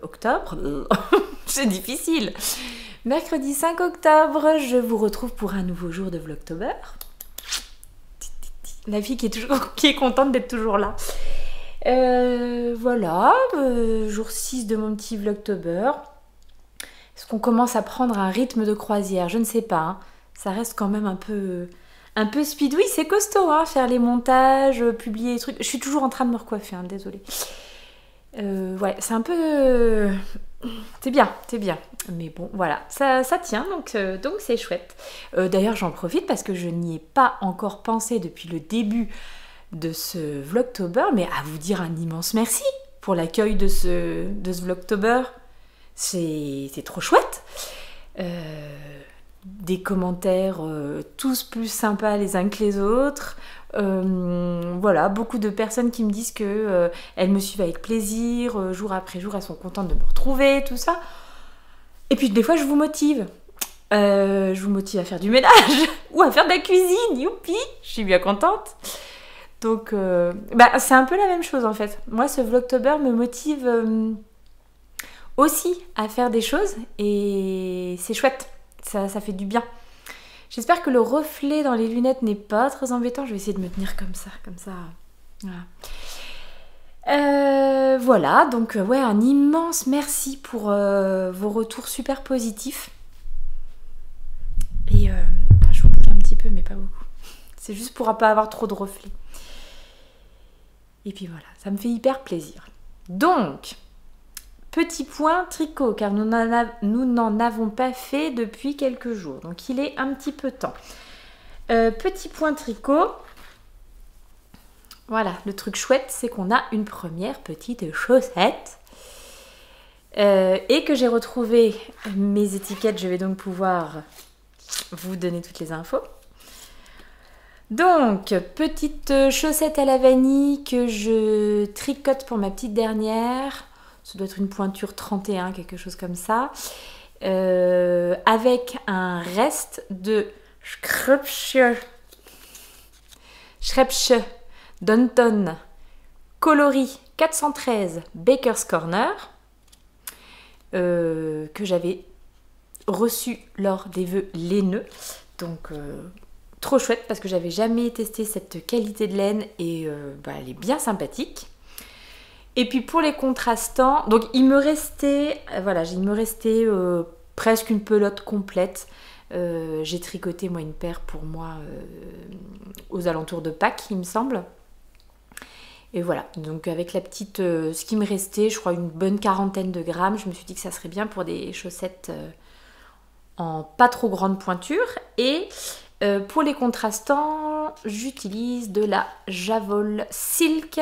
octobre. C'est difficile. Mercredi 5 octobre, je vous retrouve pour un nouveau jour de Vlogtober. La fille qui est contente d'être toujours là. Voilà, jour 6 de mon petit Vlogtober. Est-ce qu'on commence à prendre un rythme de croisière? Je ne sais pas. Hein. Ça reste quand même un peu speed. Oui, c'est costaud, hein, faire les montages, publier les trucs. Je suis toujours en train de me recoiffer, hein, désolée. Ouais, c'est un peu... C'est bien. Mais bon, voilà, ça tient, donc c'est chouette. D'ailleurs, j'en profite parce que je n'y ai pas encore pensé depuis le début de ce Vlogtober, mais à vous dire un immense merci pour l'accueil de ce Vlogtober. C'est trop chouette. Des commentaires tous plus sympas les uns que les autres. Voilà, beaucoup de personnes qui me disent que elles me suivent avec plaisir, jour après jour, elles sont contentes de me retrouver, tout ça. Et puis des fois, je vous motive. Je vous motive à faire du ménage ou à faire de la cuisine, youpi, je suis bien contente. Donc, c'est un peu la même chose en fait. Moi, ce Vlogtober me motive aussi à faire des choses et c'est chouette, ça fait du bien. J'espère que le reflet dans les lunettes n'est pas très embêtant. Je vais essayer de me tenir comme ça. Voilà. Voilà, donc ouais, un immense merci pour vos retours super positifs. Et je vous bouge un petit peu, mais pas beaucoup. C'est juste pour pas avoir trop de reflets. Et puis voilà, ça me fait hyper plaisir. Donc, petit point tricot, car nous n'en avons pas fait depuis quelques jours. Donc il est un petit peu temps. Petit point tricot. Voilà, le truc chouette, c'est qu'on a une première petite chaussette. Et que j'ai retrouvé mes étiquettes. Je vais donc pouvoir vous donner toutes les infos. Donc, petite chaussette à la vanille que je tricote pour ma petite dernière. Ça doit être une pointure 31, quelque chose comme ça. Avec un reste de Schreppsche Danton coloris 413 Baker's Corner que j'avais reçu lors des vœux laineux. Donc, trop chouette parce que j'avais jamais testé cette qualité de laine et elle est bien sympathique. Et puis pour les contrastants, donc il me restait presque une pelote complète. J'ai tricoté moi une paire pour moi aux alentours de Pâques, il me semble. Et voilà, donc avec la petite, ce qui me restait, je crois une bonne 40aine de grammes, je me suis dit que ça serait bien pour des chaussettes en pas trop grande pointure. Et pour les contrastants, j'utilise de la Javol Silk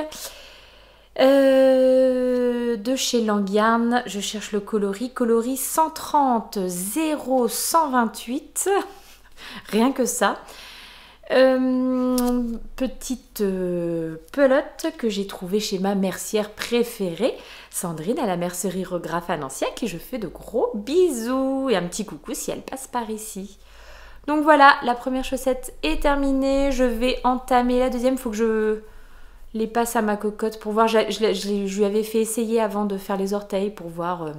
de chez Langyarn. Je cherche le coloris 130 0128, rien que ça. Petite pelote que j'ai trouvée chez ma mercière préférée, Sandrine, à la mercerie Regraphe à Nancy, à qui je fais de gros bisous et un petit coucou si elle passe par ici. Donc voilà, la première chaussette est terminée. Je vais entamer la deuxième. Il faut que je les passe à ma cocotte pour voir. Je lui avais fait essayer avant de faire les orteils pour voir.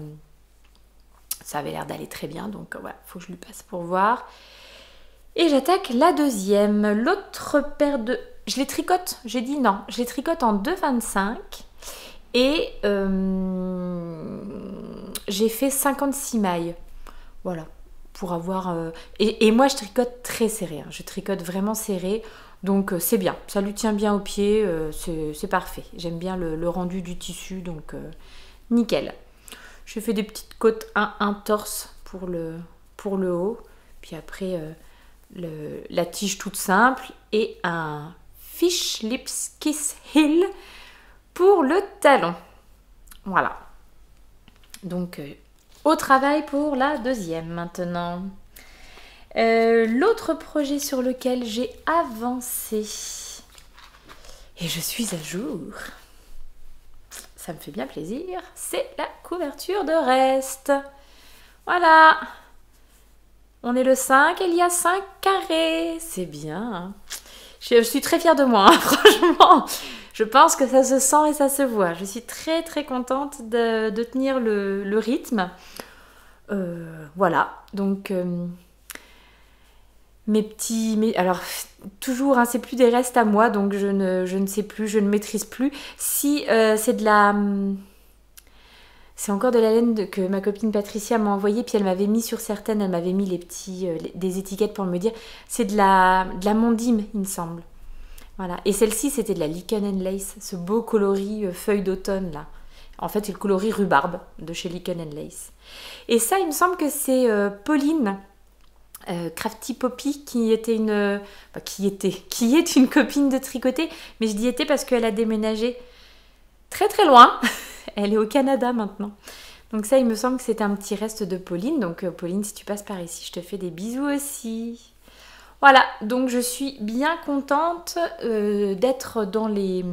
Ça avait l'air d'aller très bien. Donc voilà, il faut que je lui passe pour voir. Et j'attaque la deuxième. L'autre paire de... Je les tricote. J'ai dit non. Je les tricote en 2,25. Et j'ai fait 56 mailles. Voilà. Pour avoir... Et moi, je tricote très serré. Hein. Je tricote vraiment serré. Donc, c'est bien. Ça lui tient bien au pied. C'est parfait. J'aime bien le rendu du tissu. Donc, nickel. Je fais des petites côtes, un torse pour le haut. Puis après, la tige toute simple. Et un Fish Lips Kiss Heel pour le talon. Voilà. Donc... au travail pour la deuxième maintenant. L'autre projet sur lequel j'ai avancé, et je suis à jour, ça me fait bien plaisir, c'est la couverture de reste. Voilà. On est le 5, il y a 5 carrés. C'est bien. Hein. Je suis très fière de moi, hein, franchement. Je pense que ça se sent et ça se voit. Je suis très très contente de tenir le rythme. Voilà, donc alors toujours, hein, c'est plus des restes à moi, donc je ne sais plus, je ne maîtrise plus. Si c'est de la... C'est encore de la laine que ma copine Patricia m'a envoyée, puis elle m'avait mis sur certaines, elle m'avait mis des étiquettes pour me dire. C'est de la Mondim, il me semble. Voilà. Et celle-ci, c'était de la Lichen and Lace, ce beau coloris feuille d'automne là. En fait, c'est le coloris rhubarbe de chez Lichen and Lace. Et ça, il me semble que c'est Pauline Crafty Poppy qui est une copine de tricoter, mais je dis était parce qu'elle a déménagé très très loin. Elle est au Canada maintenant. Donc ça, il me semble que c'est un petit reste de Pauline. Donc Pauline, si tu passes par ici, je te fais des bisous aussi. Voilà, donc je suis bien contente d'être dans les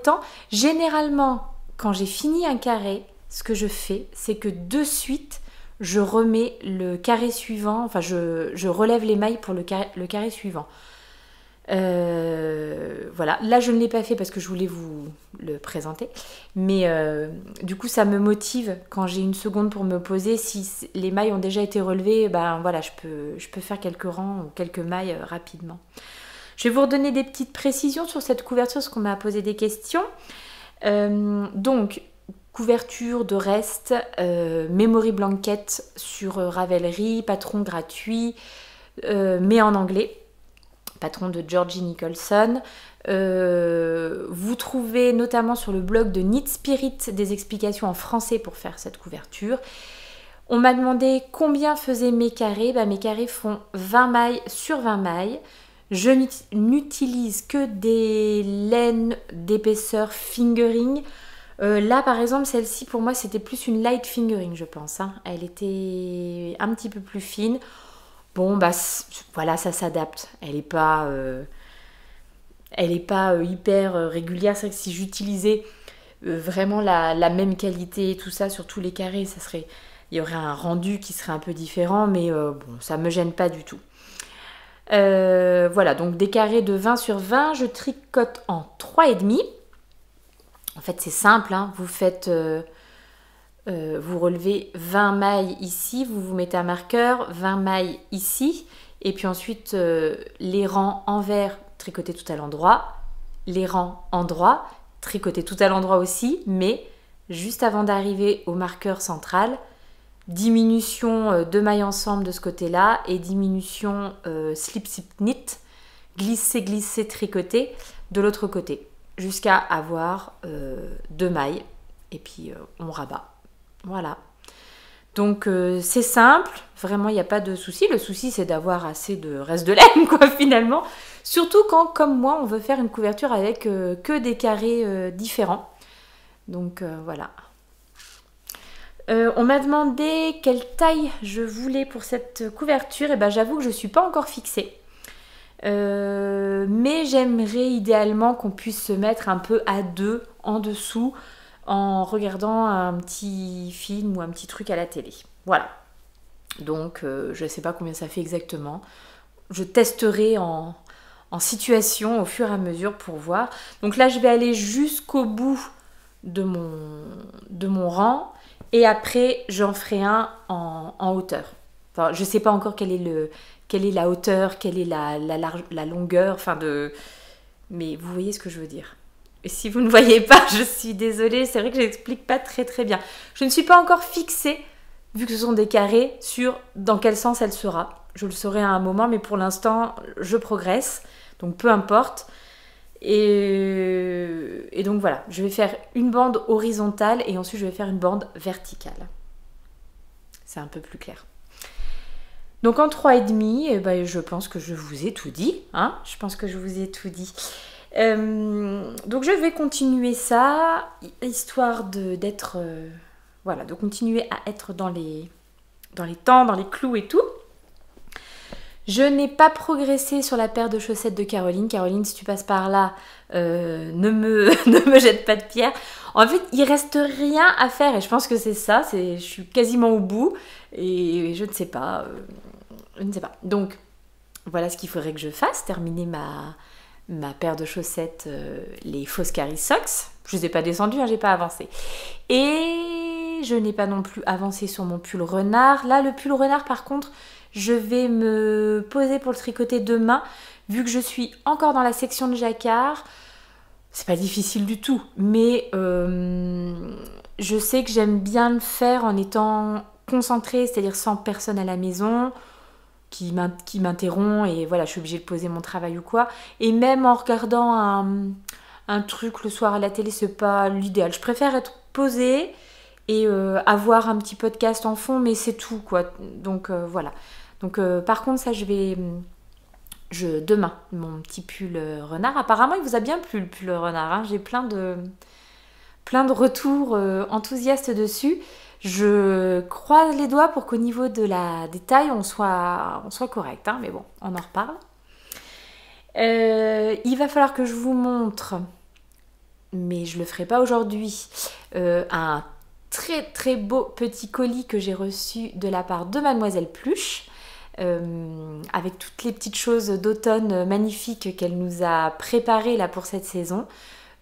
temps. Généralement, quand j'ai fini un carré, ce que je fais, c'est que de suite, je remets le carré suivant, enfin je relève les mailles pour le carré suivant. Voilà, là je ne l'ai pas fait parce que je voulais vous le présenter, mais du coup ça me motive quand j'ai une seconde pour me poser. Si les mailles ont déjà été relevées, ben voilà, je peux faire quelques rangs ou quelques mailles rapidement. Je vais vous redonner des petites précisions sur cette couverture parce qu'on m'a posé des questions. Donc couverture de reste, memory blanket sur Ravelry, patron gratuit, mais en anglais. Patron de Georgie Nicholson. Vous trouvez notamment sur le blog de Knit Spirit des explications en français pour faire cette couverture. On m'a demandé combien faisaient mes carrés. Mes carrés font 20 mailles sur 20 mailles. Je n'utilise que des laines d'épaisseur fingering. Là par exemple, celle-ci pour moi c'était plus une light fingering, je pense. Hein. Elle était un petit peu plus fine. Bon, voilà, ça s'adapte. Elle n'est pas hyper régulière. C'est vrai que si j'utilisais vraiment la même qualité et tout ça sur tous les carrés, il y aurait un rendu qui serait un peu différent, mais bon, ça ne me gêne pas du tout. Voilà, donc des carrés de 20 sur 20, je tricote en 3,5. En fait, c'est simple, hein. Vous relevez 20 mailles ici, vous vous mettez un marqueur, 20 mailles ici, et puis ensuite les rangs envers tricotés tout à l'endroit, les rangs endroits tricotés tout à l'endroit aussi, mais juste avant d'arriver au marqueur central, diminution de mailles ensemble de ce côté-là et diminution slip slip knit, glisser glisser tricoter de l'autre côté, jusqu'à avoir 2 mailles, et puis on rabat. Voilà, donc c'est simple, vraiment il n'y a pas de souci. Le souci c'est d'avoir assez de reste de laine quoi finalement. Surtout quand comme moi on veut faire une couverture avec que des carrés différents. Donc voilà. On m'a demandé quelle taille je voulais pour cette couverture. Et ben j'avoue que je ne suis pas encore fixée. Mais j'aimerais idéalement qu'on puisse se mettre un peu à deux en dessous en regardant un petit film ou un petit truc à la télé. Voilà. Donc, je ne sais pas combien ça fait exactement. Je testerai en situation au fur et à mesure pour voir. Donc là, je vais aller jusqu'au bout de mon rang. Et après, j'en ferai un en hauteur. Enfin, je ne sais pas encore quelle est la hauteur, quelle est la longueur, mais vous voyez ce que je veux dire. Et si vous ne voyez pas, je suis désolée, c'est vrai que je n'explique pas très très bien. Je ne suis pas encore fixée, vu que ce sont des carrés, sur dans quel sens elle sera. Je le saurai à un moment, mais pour l'instant, je progresse, donc peu importe. Et donc voilà, je vais faire une bande horizontale et ensuite je vais faire une bande verticale. C'est un peu plus clair. Donc en 3,5, je pense que je vous ai tout dit. Hein, je pense que je vous ai tout dit. Donc je vais continuer ça, histoire de continuer à être dans les temps, dans les clous et tout. Je n'ai pas progressé sur la paire de chaussettes de Caroline. Caroline, si tu passes par là, ne me jette pas de pierre. En fait, il reste rien à faire et je pense que c'est ça. Je suis quasiment au bout et je ne sais pas. Donc, voilà ce qu'il faudrait que je fasse. Terminer ma paire de chaussettes, les Foscari Socks. Je ne les ai pas descendues, hein, j'ai pas avancé. Et je n'ai pas non plus avancé sur mon pull renard. Là, le pull renard, par contre, je vais me poser pour le tricoter demain, vu que je suis encore dans la section de jacquard. C'est pas difficile du tout, mais je sais que j'aime bien le faire en étant concentrée, c'est-à-dire sans personne à la maison qui m'interrompt et voilà, je suis obligée de poser mon travail ou quoi. Et même en regardant un truc le soir à la télé, c'est pas l'idéal. Je préfère être posée et avoir un petit podcast en fond, mais c'est tout quoi. Donc voilà. Donc par contre ça demain, mon petit pull renard. Apparemment il vous a bien plu le pull renard, hein. J'ai plein de retours enthousiastes dessus. Je croise les doigts pour qu'au niveau des tailles on soit correct, hein. Mais bon, on en reparle. Il va falloir que je vous montre, mais je le ferai pas aujourd'hui, un très très beau petit colis que j'ai reçu de la part de Mademoiselle Pluche, avec toutes les petites choses d'automne magnifiques qu'elle nous a préparées là pour cette saison.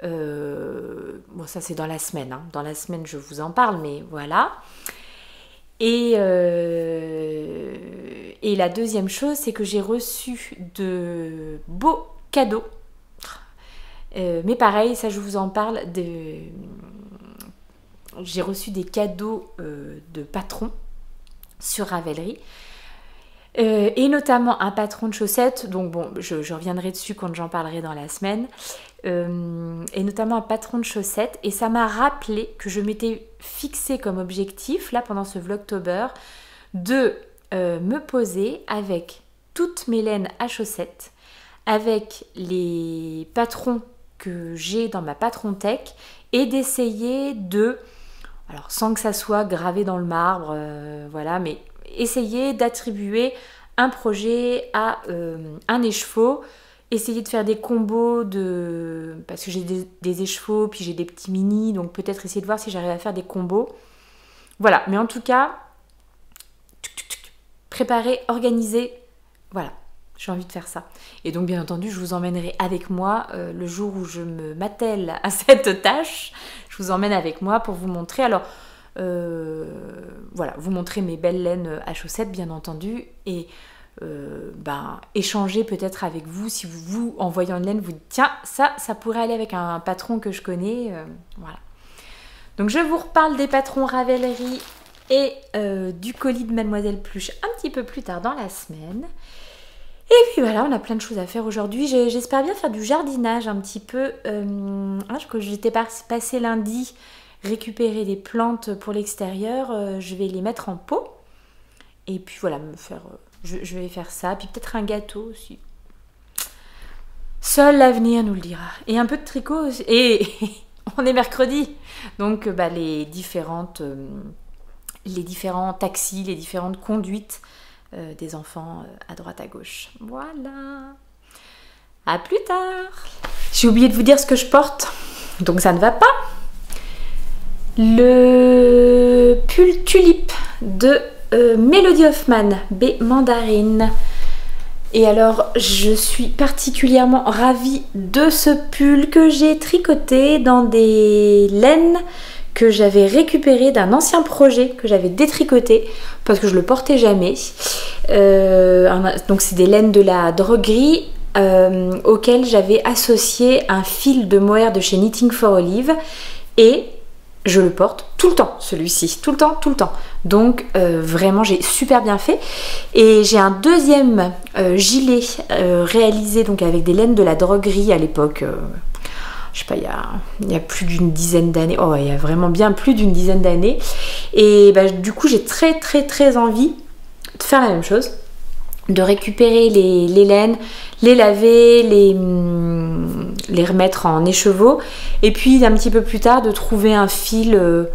Bon, ça c'est dans la semaine, hein. Dans la semaine je vous en parle, mais voilà. Et la deuxième chose, c'est que j'ai reçu de beaux cadeaux. Mais pareil, ça je vous en parle. J'ai reçu des cadeaux de patrons sur Ravelry. Et notamment un patron de chaussettes, donc bon, je reviendrai dessus quand j'en parlerai dans la semaine, et notamment un patron de chaussettes, et ça m'a rappelé que je m'étais fixé comme objectif, là pendant ce Vlogtober, de me poser avec toutes mes laines à chaussettes, avec les patrons que j'ai dans ma patron tech, et d'essayer alors sans que ça soit gravé dans le marbre, voilà, mais essayer d'attribuer un projet à un écheveau, essayer de faire des combos parce que j'ai des échevaux, puis j'ai des petits mini, donc peut-être essayer de voir si j'arrive à faire des combos. Voilà, mais en tout cas, préparer, organiser, voilà, j'ai envie de faire ça. Et donc bien entendu, je vous emmènerai avec moi le jour où je me m'attelle à cette tâche, je vous emmène avec moi pour vous montrer. Alors, voilà, vous montrer mes belles laines à chaussettes bien entendu, et échanger peut-être avec vous si vous en voyant une laine vous dites tiens ça pourrait aller avec un patron que je connais, voilà. Donc je vous reparle des patrons Ravelry et du colis de Mademoiselle Pluche un petit peu plus tard dans la semaine. Et puis voilà, on a plein de choses à faire aujourd'hui. J'espère bien faire du jardinage un petit peu. Que j'étais passée lundi récupérer des plantes pour l'extérieur, je vais les mettre en pot et puis voilà, je vais faire ça, puis peut-être un gâteau aussi. Seul l'avenir nous le dira. Et un peu de tricot aussi. Et on est mercredi, donc les différents taxis, les différentes conduites des enfants à droite à gauche. Voilà. À plus tard. J'ai oublié de vous dire ce que je porte, donc ça ne va pas. Le pull tulipe de Melody Hoffman, B Mandarine. Et alors, je suis particulièrement ravie de ce pull que j'ai tricoté dans des laines que j'avais récupérées d'un ancien projet que j'avais détricoté parce que je le portais jamais. Donc c'est des laines de la droguerie auxquelles j'avais associé un fil de mohair de chez Knitting for Olive, et je le porte tout le temps, celui-ci, tout le temps. Donc vraiment, j'ai super bien fait. Et j'ai un deuxième gilet réalisé donc avec des laines de la droguerie à l'époque. Je sais pas, il y a plus d'une dizaine d'années. Oh, il y a vraiment bien plus d'une dizaine d'années. Et du coup, j'ai très envie de faire la même chose. De récupérer les laines, les laver, les remettre en écheveau, et puis un petit peu plus tard de trouver un fil.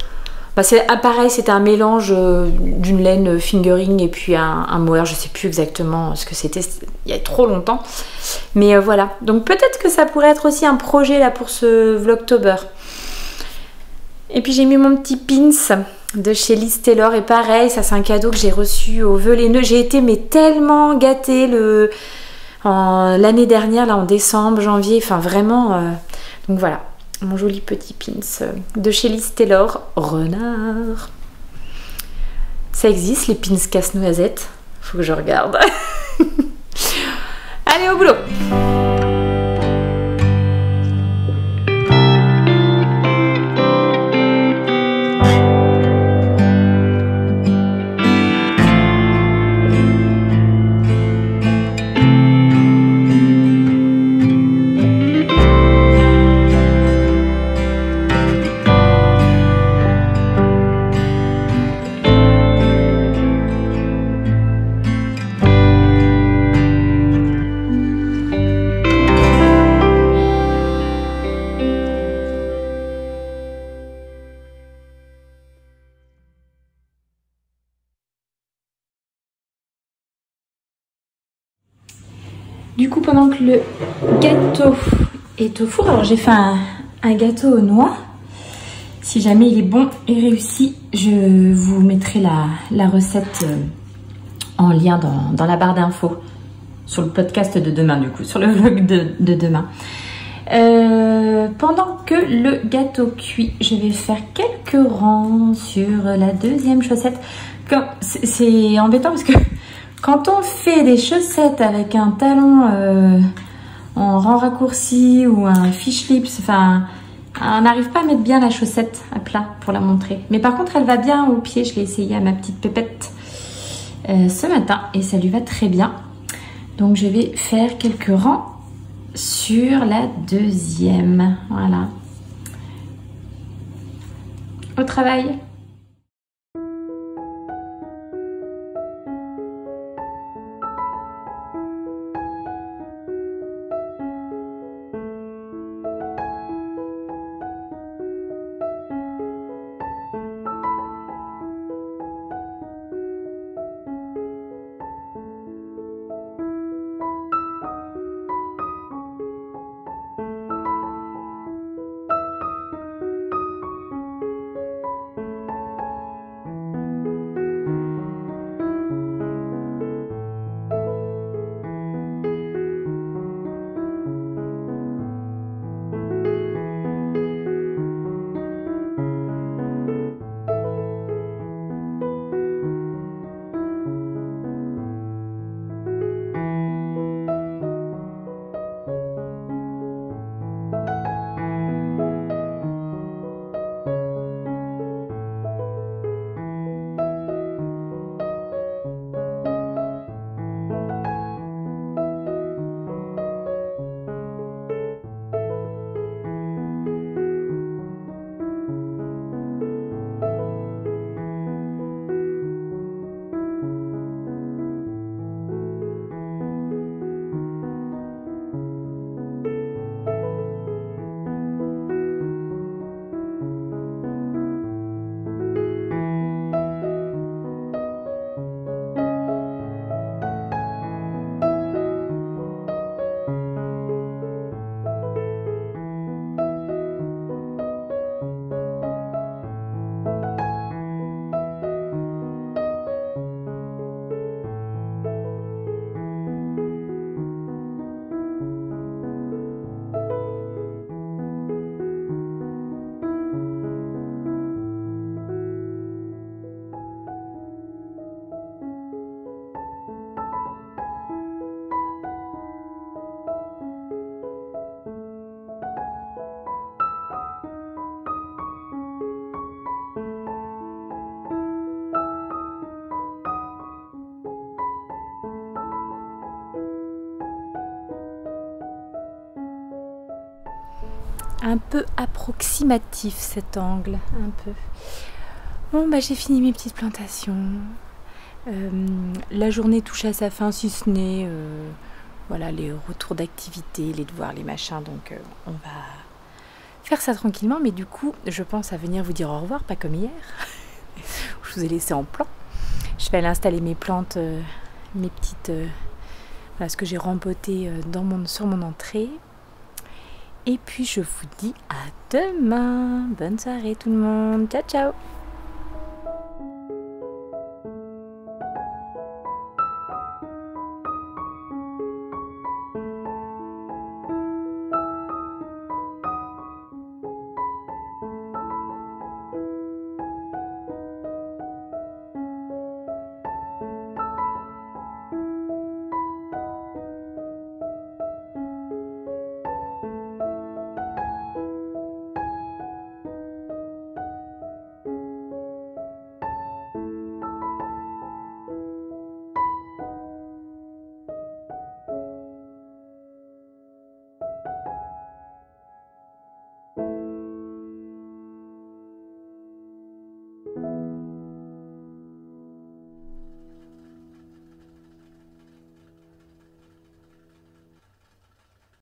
C'est pareil, c'était un mélange d'une laine fingering et puis un mohair, je sais plus exactement ce que c'était, il y a trop longtemps, mais voilà. Donc peut-être que ça pourrait être aussi un projet là pour ce Vlogtober. Et puis j'ai mis mon petit pins de chez Liz Taylor, et pareil, ça c'est un cadeau que j'ai reçu au vœu les nœuds. J'ai été tellement gâtée, l'année dernière, là en décembre, janvier, enfin vraiment. Donc voilà, mon joli petit pins de chez Liz Taylor, renard. Ça existe les pins casse-noisette? Faut que je regarde. Allez, au boulot! Du coup, pendant que le gâteau est au four, alors j'ai fait un gâteau aux noix. Si jamais il est bon et réussi, je vous mettrai la recette en lien dans la barre d'infos. Sur le podcast de demain, du coup, sur le vlog de demain. Pendant que le gâteau cuit, je vais faire quelques rangs sur la deuxième chaussette. C'est embêtant parce que quand on fait des chaussettes avec un talon en rang raccourci ou un fish lips, enfin, on n'arrive pas à mettre bien la chaussette à plat pour la montrer. Mais par contre, elle va bien au pied. Je l'ai essayé à ma petite pépette ce matin et ça lui va très bien. Donc, je vais faire quelques rangs sur la deuxième. Voilà. Au travail. Un peu approximatif cet angle, un peu. Bon, bah j'ai fini mes petites plantations. La journée touche à sa fin, si ce n'est voilà, les retours d'activité, les devoirs, les machins. Donc on va faire ça tranquillement. Mais du coup, je pense à venir vous dire au revoir, pas comme hier. Je vous ai laissé en plan. Je vais aller installer mes plantes, mes petites... voilà ce que j'ai rempoté sur mon entrée. Et puis je vous dis à demain. Bonne soirée tout le monde. Ciao ciao.